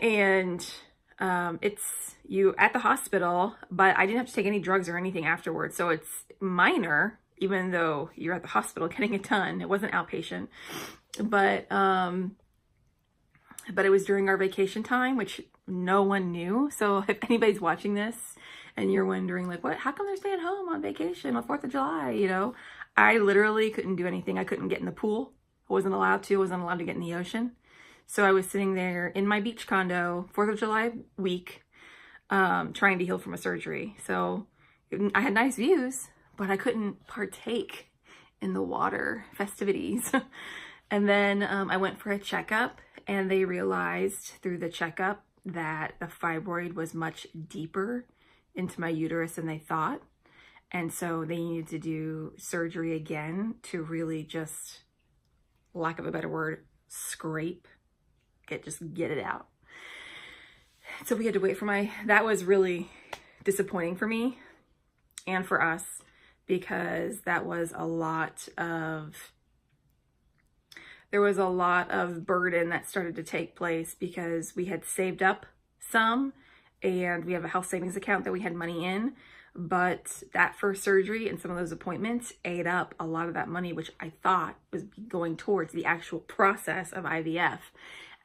And it's you at the hospital, but I didn't have to take any drugs or anything afterwards. So it's minor, even though you're at the hospital getting it done. It wasn't outpatient, but it was during our vacation time, which no one knew. So if anybody's watching this and you're wondering like, what, how come they're staying home on vacation on 4th of July? You know, I literally couldn't do anything. I couldn't get in the pool. I wasn't allowed to get in the ocean. So I was sitting there in my beach condo, 4th of July week, trying to heal from a surgery. So I had nice views, but I couldn't partake in the water festivities. And then I went for a checkup, and they realized through the checkup that the fibroid was much deeper into my uterus than they thought. And so they needed to do surgery again to really just, lack of a better word, scrape, get it out. So we had to wait for that was really disappointing for me and for us, because there was a lot of burden that started to take place, because we had saved up some and we have a health savings account that we had money in, but that first surgery and some of those appointments ate up a lot of that money, which I thought was going towards the actual process of IVF.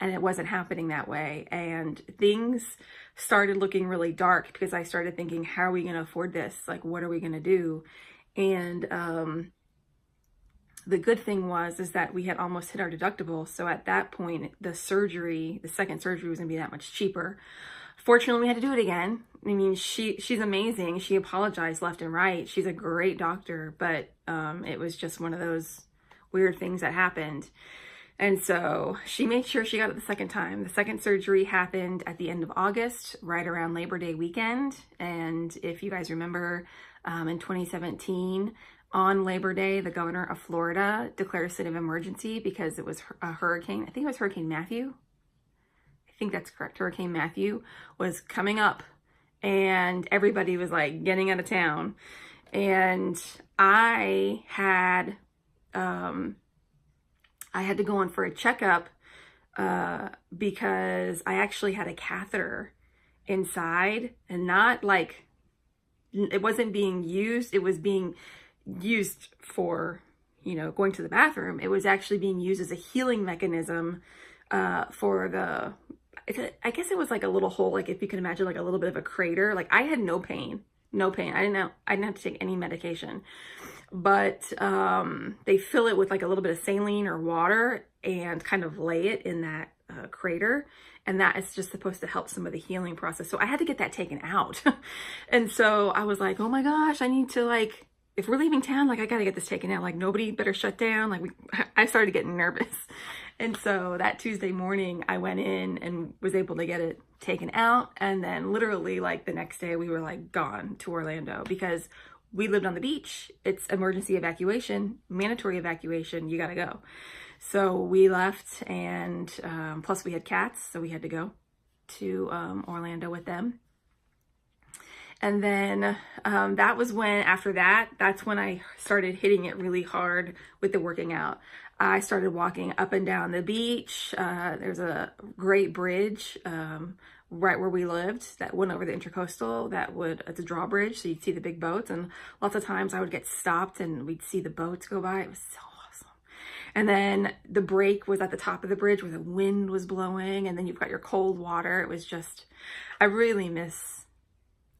And it wasn't happening that way. And things started looking really dark, because I started thinking, how are we going to afford this? Like, what are we going to do? And the good thing is that we had almost hit our deductible. So at that point, the second surgery was going to be that much cheaper. Fortunately, we had to do it again. I mean, she's amazing. She apologized left and right. She's a great doctor, but it was just one of those weird things that happened. And so she made sure she got it the second time. The second surgery happened at the end of August, right around Labor Day weekend. And if you guys remember, in 2017, on Labor Day, the governor of Florida declared a state of emergency because it was a hurricane. I think it was Hurricane Matthew. I think that's correct. Hurricane Matthew was coming up, and everybody was like getting out of town. And I had to go in for a checkup because I actually had a catheter inside, and not like, it wasn't being used. It was being used for, going to the bathroom. It was actually being used as a healing mechanism for I guess it was like a little hole, like if you can imagine like a little bit of a crater. Like I had no pain. I didn't have to take any medication. But they fill it with like a little bit of saline or water and kind of lay it in that crater. And that is just supposed to help some of the healing process. So I had to get that taken out. And so I was like, oh my gosh, I need to, like, if we're leaving town, like I got to get this taken out. Like nobody better shut down. Like I started getting nervous. And so that Tuesday morning I went in and was able to get it taken out. And then literally like the next day we were like gone to Orlando, because we lived on the beach. It's emergency evacuation, mandatory evacuation. You got to go. So we left, and plus we had cats, so we had to go to Orlando with them. And then that was when, after that, that's when I started hitting it really hard with the working out. I started walking up and down the beach. There's a great bridge right where we lived that went over the intercoastal. It's a drawbridge, so you'd see the big boats. And lots of times I would get stopped and we'd see the boats go by. It was so awesome. And then the break was at the top of the bridge where the wind was blowing, and then you've got your cold water. It was just, I really miss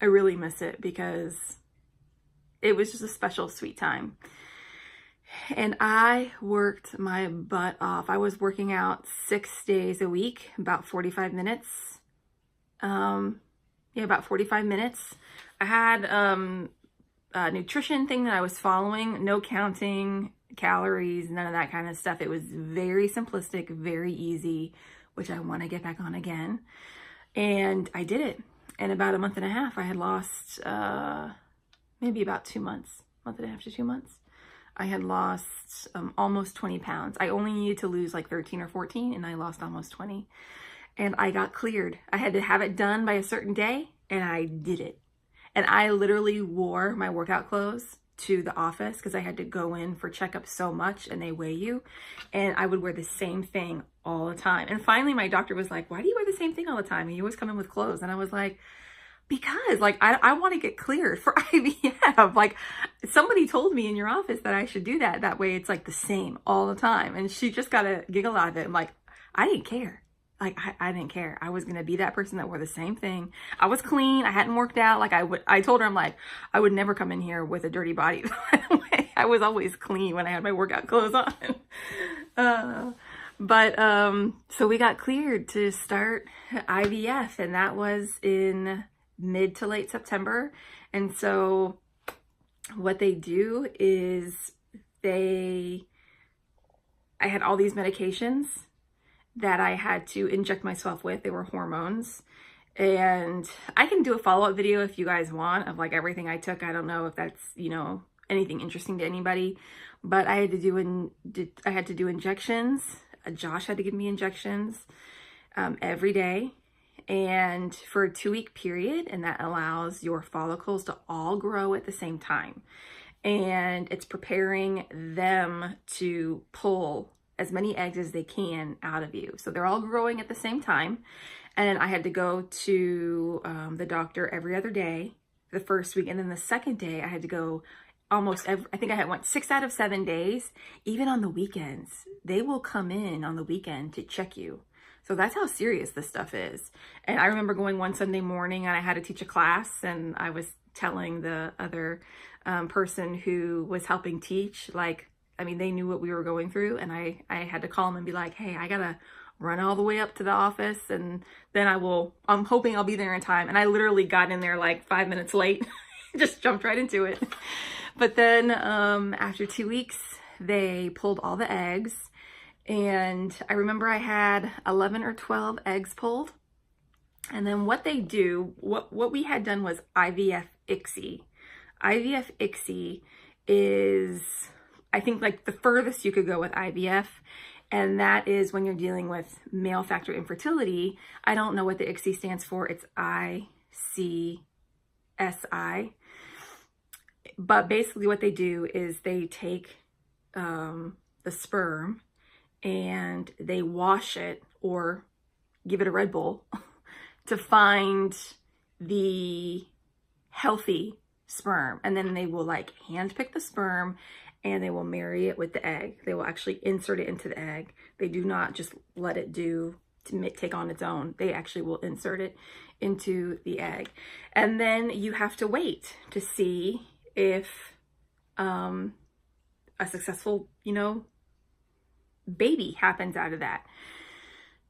it, because it was just a special, sweet time. And I worked my butt off. I was working out 6 days a week, about 45 minutes. About 45 minutes. I had a nutrition thing that I was following, no counting calories, none of that kind of stuff. It was very simplistic, very easy, which I want to get back on again. And I did it. In about a month and a half, I had lost maybe about 2 months, month and a half to 2 months. I had lost almost 20 pounds. I only needed to lose like 13 or 14, and I lost almost 20. And I got cleared. I had to have it done by a certain day, and I did it. And I literally wore my workout clothes to the office because I had to go in for checkups so much and they weigh you. And I would wear the same thing all the time. And finally, my doctor was like, why do you wear the same thing all the time? And you always come in with clothes. And I was like, because like, I want to get cleared for IVF. Like somebody told me in your office that I should do that. That way it's like the same all the time. And she just got a giggle out of it. I'm like, I didn't care. Like, I didn't care. I was going to be that person that wore the same thing. I was clean. I hadn't worked out. Like I told her, I'm like, I would never come in here with a dirty body. I was always clean when I had my workout clothes on. So we got cleared to start IVF, and that was in mid to late September. And so what they do is I had all these medications that I had to inject myself with. They were hormones. And I can do a follow-up video if you guys want of like everything I took. I don't know if that's, you know, anything interesting to anybody, but I had to do injections. Josh had to give me injections every day and for a 2-week period. And that allows your follicles to all grow at the same time. And it's preparing them to pull as many eggs as they can out of you. So they're all growing at the same time. And I had to go to the doctor every other day the first week. And then the second day I had to go almost every, I think I had went 6 out of 7 days, even on the weekends. They will come in on the weekend to check you. So that's how serious this stuff is. And I remember going one Sunday morning and I had to teach a class, and I was telling the other person who was helping teach, like, I mean, they knew what we were going through, and I had to call them and be like, hey, I gotta run all the way up to the office, and then I'm hoping I'll be there in time. And I literally got in there like 5 minutes late, just jumped right into it. But then after 2 weeks, they pulled all the eggs, and I remember I had 11 or 12 eggs pulled. And then what they do, what we had done was IVF ICSI. IVF ICSI is, I think, like the furthest you could go with IVF. And that is when you're dealing with male factor infertility. I don't know what the ICSI stands for. It's ICSI. But basically what they do is they take the sperm and they wash it or give it a Red Bull to find the healthy sperm. And then they will like handpick the sperm and they will marry it with the egg. They will actually insert it into the egg. They do not just let it take on its own. They actually will insert it into the egg. And then you have to wait to see if a successful, you know, baby happens out of that.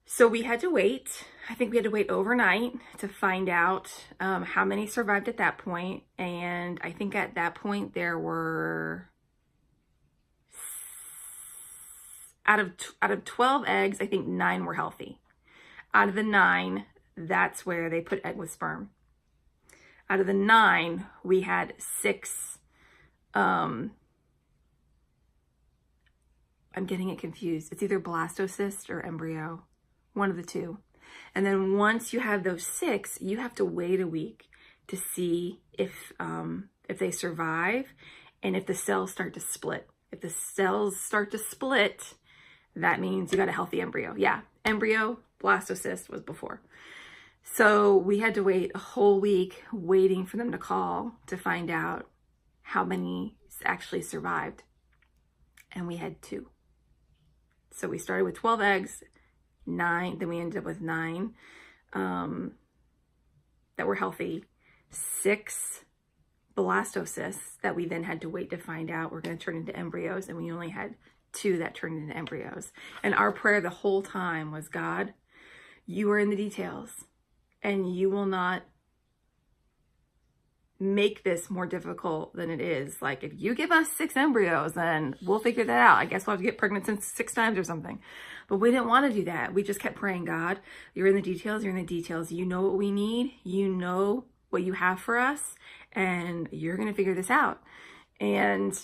So we had to wait. I think we had to wait overnight to find out how many survived at that point. And I think at that point there were, out of 12 eggs, I think 9 were healthy. Out of the 9, that's where they put egg with sperm. Out of the 9, we had 6, I'm getting it confused. It's either blastocyst or embryo, one of the two. And then once you have those 6, you have to wait a week to see if they survive and if the cells start to split. If the cells start to split, that means you got a healthy embryo. Yeah, embryo, blastocyst was before. So we had to wait a whole week waiting for them to call to find out how many actually survived. And we had 2. So we started with 12 eggs, 9, then we ended up with 9 that were healthy, 6 blastocysts that we then had to wait to find out were going to turn into embryos, and we only had 2 that turned into embryos. And our prayer the whole time was, God, you are in the details, and you will not make this more difficult than it is. Like, if you give us 6 embryos, then we'll figure that out. I guess we'll have to get pregnant 6 times or something. But we didn't want to do that. We just kept praying, God, you're in the details, you're in the details. You know what we need. You know what you have for us, and you're going to figure this out. And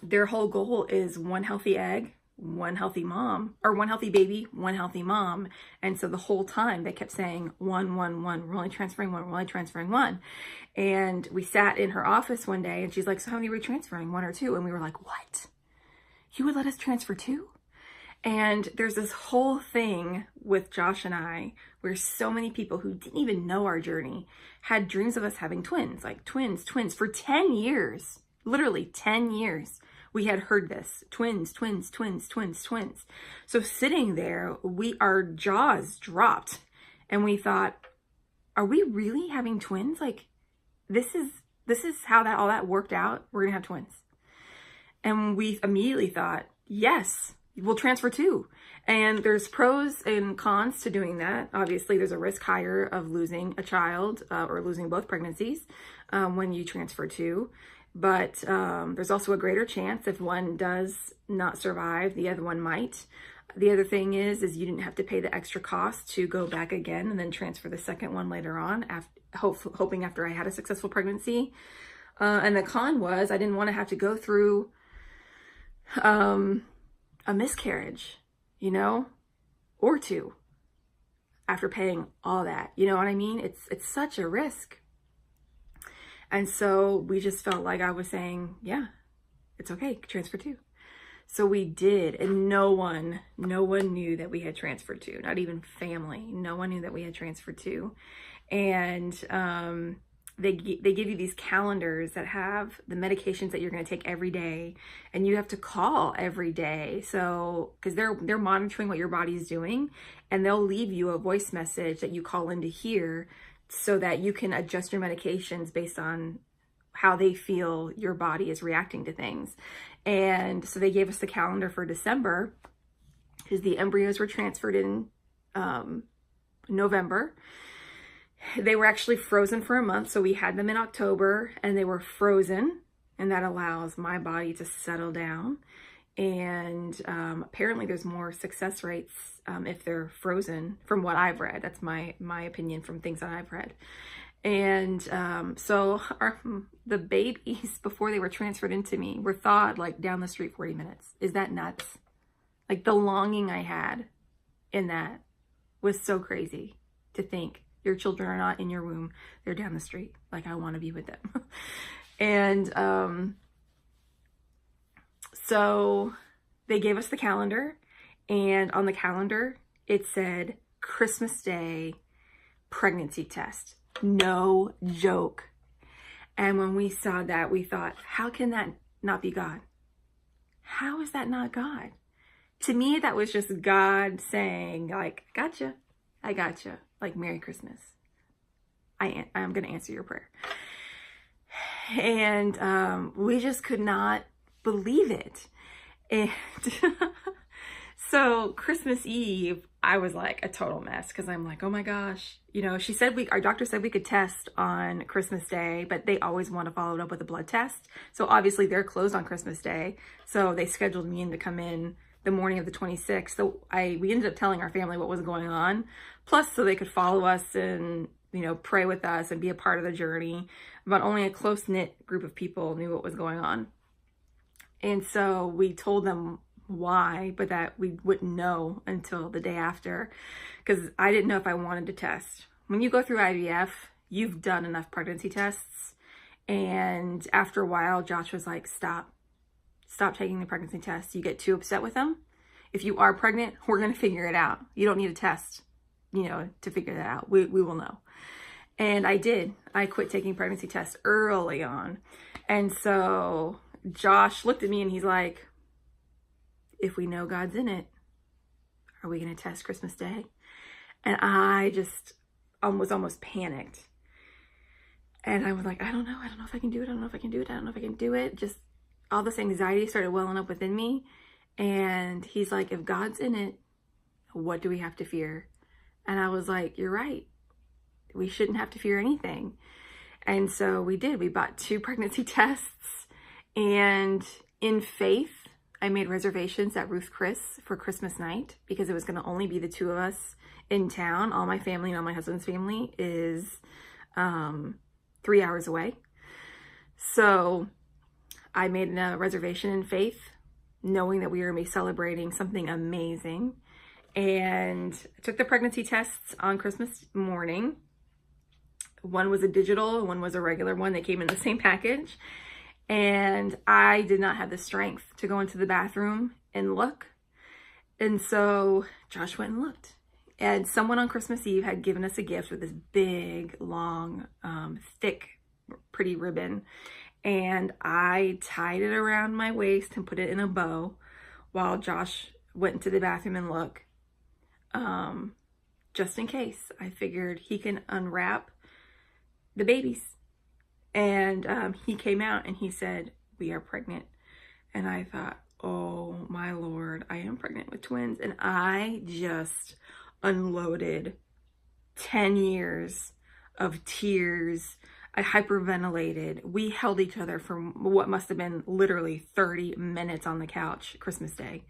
their whole goal is 1 healthy egg one healthy mom, or one healthy baby, one healthy mom. And so the whole time they kept saying, one, one, we're only transferring one, we're only transferring one. And we sat in her office one day and she's like, so how many are we transferring, one or two? And we were like, what? You would let us transfer two? And there's this whole thing with Josh and I where so many people who didn't even know our journey had dreams of us having twins, like twins for 10 years, literally 10 years. We had heard this, twins. So sitting there, our jaws dropped and we thought, are we really having twins? Like, this is how all that worked out. We're gonna have twins. And we immediately thought, yes, we'll transfer two. And there's pros and cons to doing that. Obviously, there's a risk higher of losing a child or losing both pregnancies when you transfer two. But there's also a greater chance if one does not survive, the other one might. The other thing is you didn't have to pay the extra cost to go back again and then transfer the second one later on, hoping after I had a successful pregnancy. And the con was I didn't want to have to go through a miscarriage, you know, or two after paying all that. You know what I mean? It's such a risk. And so we just felt like I was saying, yeah, it's okay, transfer two. So we did, and no one knew that we had transferred two, not even family. No one knew that we had transferred two. And they give you these calendars that have the medications that you're going to take every day, and you have to call every day. So, because they're monitoring what your body is doing, and they'll leave you a voice message that you call in to hear, so that you can adjust your medications based on how they feel your body is reacting to things. And so they gave us the calendar for December because the embryos were transferred in November. They were actually frozen for a month. So we had them in October and they were frozen, and that allows my body to settle down. And apparently there's more success rates if they're frozen, from what I've read. That's my opinion from things that I've read. And so the babies, before they were transferred into me, were thawed like down the street 40 minutes. Is that nuts? Like, the longing I had in that was so crazy to think your children are not in your womb. They're down the street. Like, I want to be with them. And so they gave us the calendar, and on the calendar, it said Christmas Day pregnancy test. No joke. And when we saw that, we thought, how can that not be God? How is that not God? To me, that was just God saying, like, gotcha, I gotcha, like, Merry Christmas. I'm going to answer your prayer. And we just could not believe it. And so Christmas Eve, I was like a total mess, because I'm like, oh my gosh, you know, our doctor said we could test on Christmas Day, but they always want to follow it up with a blood test. So obviously they're closed on Christmas Day. So they scheduled me in to come in the morning of the 26th. So we ended up telling our family what was going on, plus so they could follow us and, you know, pray with us and be a part of the journey. But only a close-knit group of people knew what was going on. And so we told them why, but that we wouldn't know until the day after, because I didn't know if I wanted to test. When you go through IVF, you've done enough pregnancy tests. And after a while, Josh was like, stop taking the pregnancy test. You get too upset with them. If you are pregnant, we're going to figure it out. You don't need a test, you know, to figure that out. We will know. And I did. I quit taking pregnancy tests early on. And so Josh looked at me and he's like, if we know God's in it, are we going to test Christmas Day? And I just was almost panicked. And I was like, I don't know if I can do it. I don't know if I can do it. Just all this anxiety started welling up within me. And he's like, if God's in it, what do we have to fear? And I was like, you're right. We shouldn't have to fear anything. And so we did. We bought 2 pregnancy tests, and in faith, I made reservations at Ruth Chris for Christmas night, because it was going to only be the 2 of us in town. All my family and all my husband's family is 3 hours away. So I made a reservation in faith, knowing that we were going to be celebrating something amazing. And I took the pregnancy tests on Christmas morning. One was a digital, one was a regular one. They came in the same package. And I did not have the strength to go into the bathroom and look. And so Josh went and looked. And someone on Christmas Eve had given us a gift with this big, long, thick, pretty ribbon. And I tied it around my waist and put it in a bow while Josh went into the bathroom and looked. Just in case. I figured he can unwrap the babies. And he came out and he said, "We are pregnant." And I thought, oh my Lord, I am pregnant with twins. And I just unloaded 10 years of tears. I hyperventilated. We held each other for what must have been literally 30 minutes on the couch Christmas Day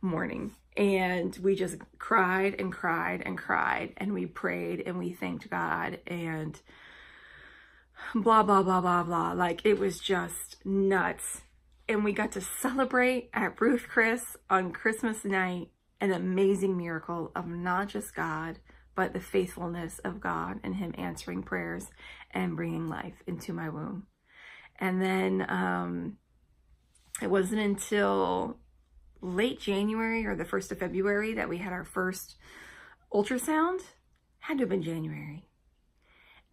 morning. And we just cried and cried and cried. And we prayed and we thanked God and blah, blah, blah, blah, blah. Like, it was just nuts. And we got to celebrate at Ruth Chris on Christmas night an amazing miracle of not just God, but the faithfulness of God and him answering prayers and bringing life into my womb. And then it wasn't until late January or the 1st of February that we had our first ultrasound. Had to have been January.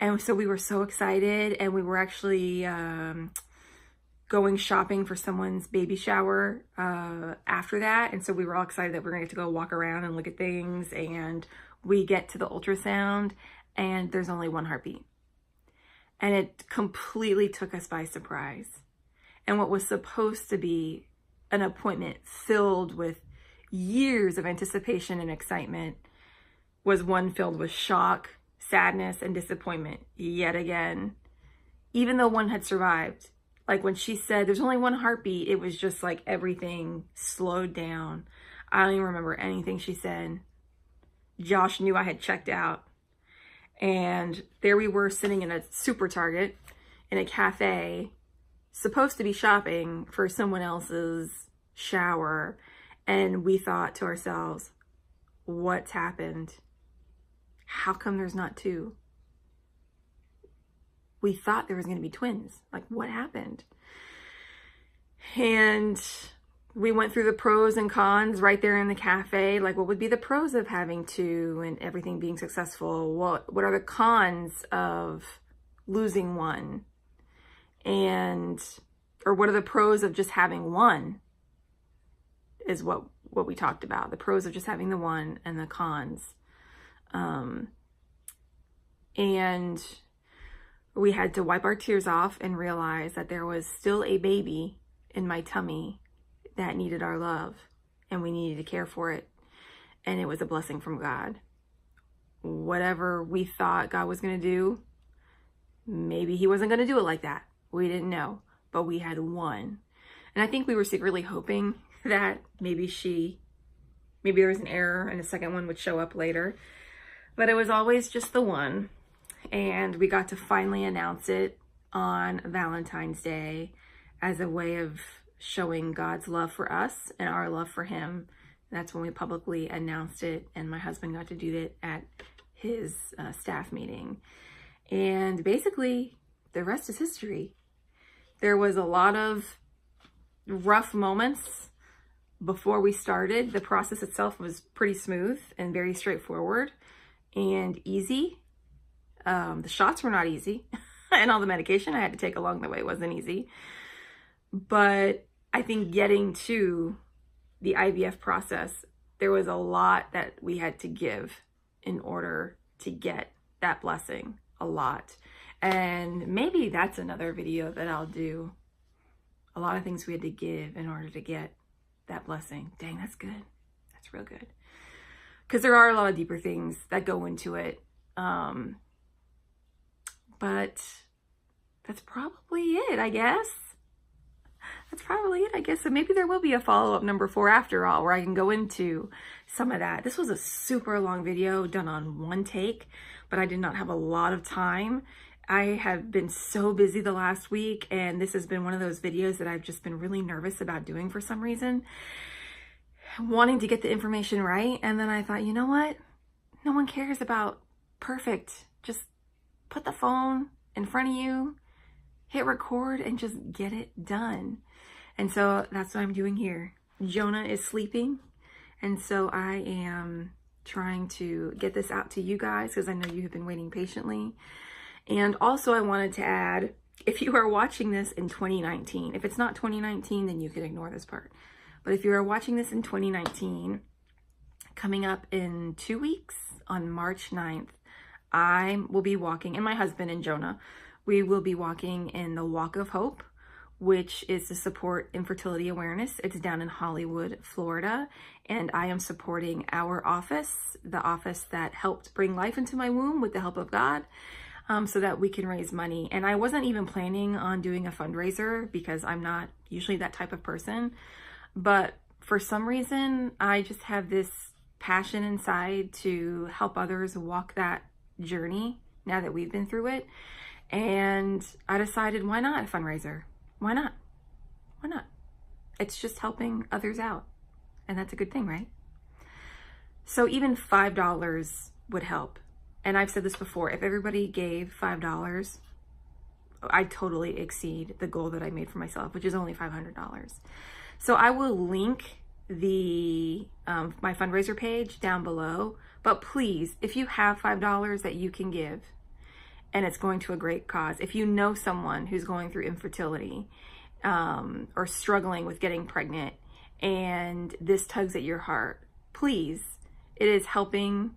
And so we were so excited, and we were actually going shopping for someone's baby shower after that. And so we were all excited that we were going to get to go walk around and look at things. And we get to the ultrasound and there's only one heartbeat. And it completely took us by surprise. And what was supposed to be an appointment filled with years of anticipation and excitement was one filled with shock, sadness, and disappointment yet again. Even though one had survived. Like when she said there's only one heartbeat, it was just like everything slowed down. I don't even remember anything she said. Josh knew I had checked out. And there we were sitting in a super Target in a cafe, supposed to be shopping for someone else's shower. And we thought to ourselves, what's happened? How come there's not two? We thought there was going to be twins. Like, what happened? And we went through the pros and cons right there in the cafe. Like, what would be the pros of having two and everything being successful? What are the cons of losing one? Or what are the pros of just having one? Is what we talked about. The pros of just having the one and the cons. And we had to wipe our tears off and realize that there was still a baby in my tummy that needed our love, and we needed to care for it. And it was a blessing from God. Whatever we thought God was going to do, maybe he wasn't going to do it like that. We didn't know, but we had one. And I think we were secretly hoping that maybe there was an error and a second one would show up later. But it was always just the one. And we got to finally announce it on Valentine's Day as a way of showing God's love for us and our love for him. That's when we publicly announced it, and my husband got to do it at his staff meeting. And basically, the rest is history. There was a lot of rough moments before we started. The process itself was pretty smooth and very straightforward and easy. The shots were not easy, and all the medication I had to take along the way wasn't easy. But I think getting to the IVF process, there was a lot that we had to give in order to get that blessing. A lot. And maybe that's another video that I'll do. A lot of things we had to give in order to get that blessing. Dang, that's good. That's real good. Because there are a lot of deeper things that go into it. But that's probably it, I guess. That's probably it, I guess. So maybe there will be a follow-up number 4 after all, where I can go into some of that. This was a super long video done on one take, but I did not have a lot of time. I have been so busy the last week, and this has been one of those videos that I've just been really nervous about doing for some reason, wanting to get the information right. And then I thought, you know what? No one cares about perfect. Just put the phone in front of you, hit record, and just get it done. And so that's what I'm doing here. Jonah is sleeping, and so I am trying to get this out to you guys because I know you have been waiting patiently. And also I wanted to add, if you are watching this in 2019, if it's not 2019, then you can ignore this part. But if you are watching this in 2019, coming up in 2 weeks on March 9th, I will be walking, and my husband and Jonah, we will be walking in the Walk of Hope, which is to support infertility awareness. It's down in Hollywood, Florida, and I am supporting our office, the office that helped bring life into my womb with the help of God, so that we can raise money. And I wasn't even planning on doing a fundraiser because I'm not usually that type of person, but for some reason, I just have this passion inside to help others walk that journey now that we've been through it. And I decided, why not a fundraiser? Why not? Why not? It's just helping others out. And that's a good thing, right? So even $5 would help. And I've said this before, if everybody gave $5, I'd totally exceed the goal that I made for myself, which is only $500. So I will link the my fundraiser page down below. But please, if you have $5 that you can give, and it's going to a great cause, if you know someone who's going through infertility or struggling with getting pregnant, and this tugs at your heart, please, it is helping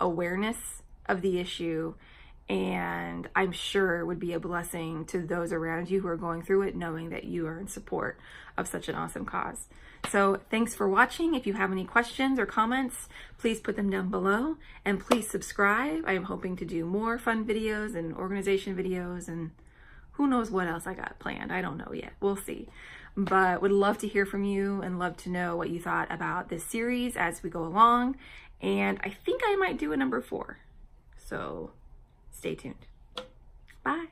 awareness of the issue, and I'm sure it would be a blessing to those around you who are going through it, knowing that you are in support of such an awesome cause. So thanks for watching. If you have any questions or comments, please put them down below, and please subscribe. I am hoping to do more fun videos and organization videos, and who knows what else I got planned. I don't know yet. We'll see. But would love to hear from you and love to know what you thought about this series as we go along. And I think I might do a number 4. So stay tuned. Bye.